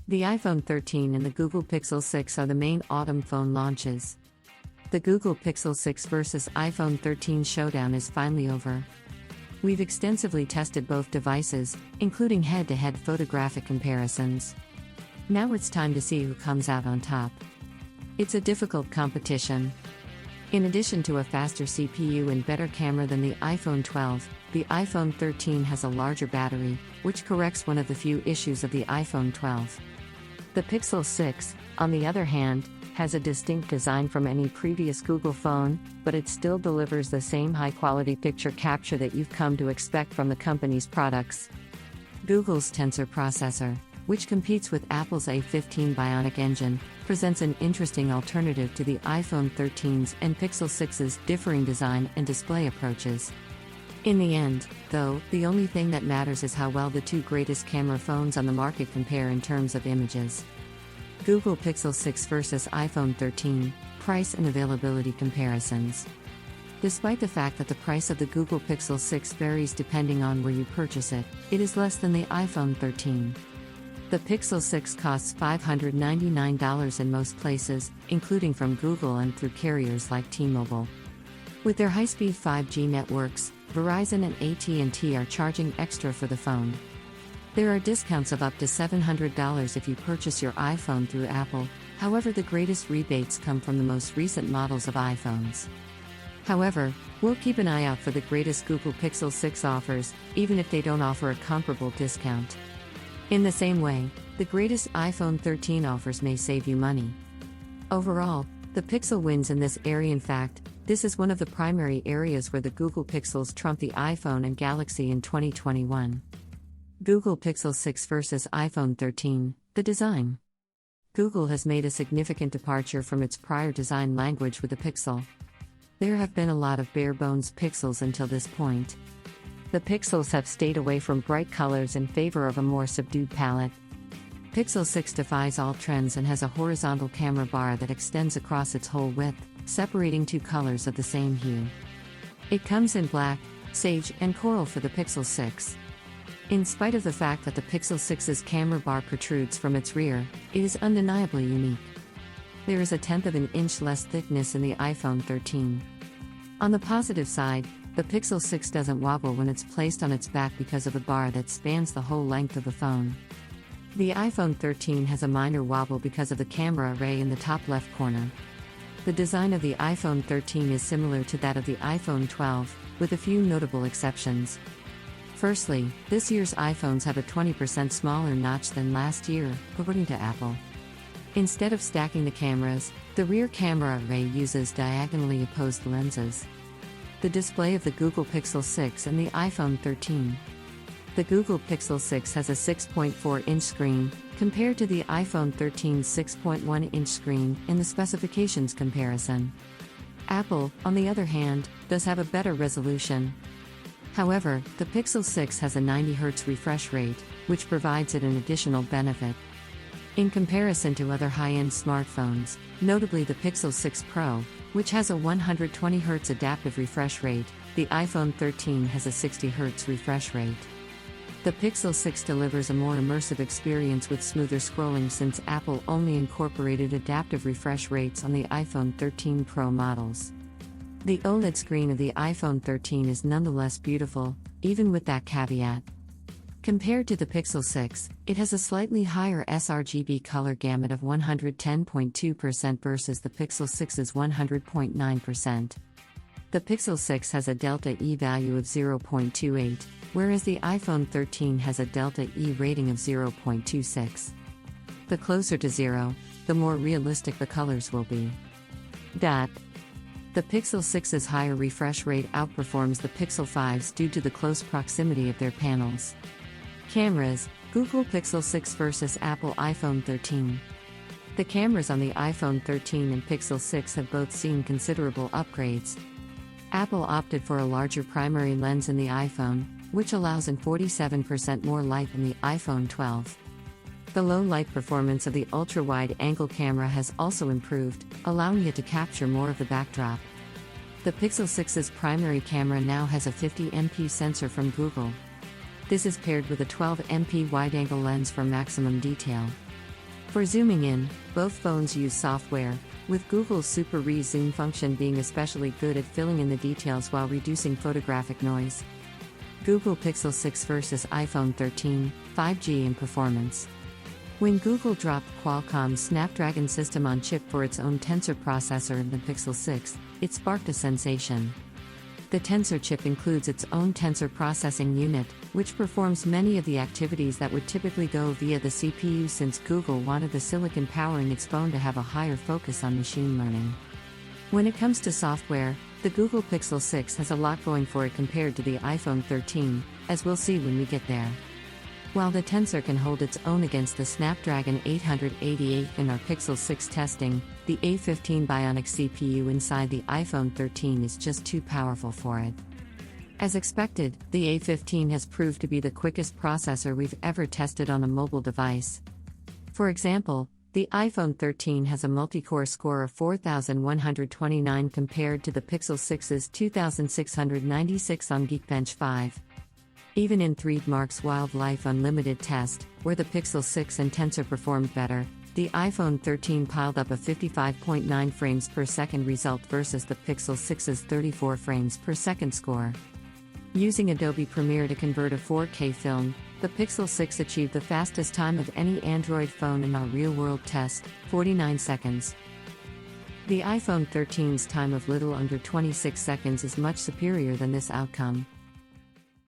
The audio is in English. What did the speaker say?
The iPhone 13 and the Google Pixel 6 are the main autumn phone launches. The Google Pixel 6 versus iPhone 13 showdown is finally over. We've extensively tested both devices, including head-to-head photographic comparisons. Now it's time to see who comes out on top. It's a difficult competition. In addition to a faster CPU and better camera than the iPhone 12, the iPhone 13 has a larger battery, which corrects one of the few issues of the iPhone 12. The Pixel 6, on the other hand, has a distinct design from any previous Google phone, but it still delivers the same high-quality picture capture that you've come to expect from the company's products. Google's Tensor processor, which competes with Apple's A15 Bionic engine, presents an interesting alternative to the iPhone 13's and Pixel 6's differing design and display approaches. In the end, though, the only thing that matters is how well the two greatest camera phones on the market compare in terms of images. Google Pixel 6 versus iPhone 13, price and availability comparisons. Despite the fact that the price of the Google Pixel 6 varies depending on where you purchase it, it is less than the iPhone 13. The Pixel 6 costs $599 in most places, including from Google and through carriers like T-Mobile. With their high-speed 5G networks, Verizon and AT&T are charging extra for the phone. There are discounts of up to $700 if you purchase your iPhone through Apple, however the greatest rebates come from the most recent models of iPhones. However, we'll keep an eye out for the greatest Google Pixel 6 offers, even if they don't offer a comparable discount. In the same way, the greatest iPhone 13 offers may save you money. Overall, the Pixel wins in this area. In fact, this is one of the primary areas where the Google Pixels trump the iPhone and Galaxy in 2021. Google Pixel 6 versus iPhone 13, the design. Google has made a significant departure from its prior design language with the Pixel. There have been a lot of bare-bones Pixels until this point. The Pixels have stayed away from bright colors in favor of a more subdued palette. Pixel 6 defies all trends and has a horizontal camera bar that extends across its whole width, separating two colors of the same hue. It comes in black, sage, and coral for the Pixel 6. In spite of the fact that the Pixel 6's camera bar protrudes from its rear, it is undeniably unique. There is 1/10 of an inch less thickness in the iPhone 13. On the positive side, the Pixel 6 doesn't wobble when it's placed on its back because of a bar that spans the whole length of the phone. The iPhone 13 has a minor wobble because of the camera array in the top left corner. The design of the iPhone 13 is similar to that of the iPhone 12, with a few notable exceptions. Firstly, this year's iPhones have a 20% smaller notch than last year, according to Apple. Instead of stacking the cameras, the rear camera array uses diagonally opposed lenses. The display of the Google Pixel 6 and the iPhone 13. The Google Pixel 6 has a 6.4-inch screen, compared to the iPhone 13's 6.1-inch screen in the specifications comparison. Apple, on the other hand, does have a better resolution. However, the Pixel 6 has a 90Hz refresh rate, which provides it an additional benefit. In comparison to other high-end smartphones, notably the Pixel 6 Pro, which has a 120Hz adaptive refresh rate, the iPhone 13 has a 60Hz refresh rate. The Pixel 6 delivers a more immersive experience with smoother scrolling since Apple only incorporated adaptive refresh rates on the iPhone 13 Pro models. The Oled screen of the iPhone 13 is nonetheless beautiful, even with that caveat. Compared to the Pixel 6, it has a slightly higher sRGB color gamut of 110.2% versus the Pixel 6's 100.9%. The Pixel 6 has a delta E value of 0.28, whereas the iPhone 13 has a delta E rating of 0.26. The closer to 0, the more realistic the colors will be. The Pixel 6's higher refresh rate outperforms the Pixel 5's due to the close proximity of their panels. Cameras, Google Pixel 6 versus Apple iPhone 13. The cameras on the iPhone 13 and Pixel 6 have both seen considerable upgrades. Apple opted for a larger primary lens in the iPhone, which allows in 47% more light than the iPhone 12. The low light performance of the ultra-wide-angle camera has also improved, allowing it to capture more of the backdrop. The Pixel 6's primary camera now has a 50MP sensor from Google. This is paired with a 12MP wide-angle lens for maximum detail. For zooming in, both phones use software, with Google's Super Re-Zoom function being especially good at filling in the details while reducing photographic noise. Google Pixel 6 versus iPhone 13, 5G in performance. When Google dropped Qualcomm's Snapdragon system on chip for its own Tensor processor in the Pixel 6, it sparked a sensation. The Tensor chip includes its own tensor processing unit, which performs many of the activities that would typically go via the CPU since Google wanted the silicon powering its phone to have a higher focus on machine learning. When it comes to software, the Google Pixel 6 has a lot going for it compared to the iPhone 13, as we'll see when we get there. While the Tensor can hold its own against the Snapdragon 888 in our Pixel 6 testing, the A15 Bionic CPU inside the iPhone 13 is just too powerful for it. As expected, the A15 has proved to be the quickest processor we've ever tested on a mobile device. For example, the iPhone 13 has a multi-core score of 4,129 compared to the Pixel 6's 2,696 on Geekbench 5. Even in 3DMark's Wildlife Unlimited test, where the Pixel 6 and Tensor performed better, the iPhone 13 piled up a 55.9 frames per second result versus the Pixel 6's 34 frames per second score. Using Adobe Premiere to convert a 4K film, the Pixel 6 achieved the fastest time of any Android phone in our real-world test, 49 seconds. The iPhone 13's time of little under 26 seconds is much superior than this outcome.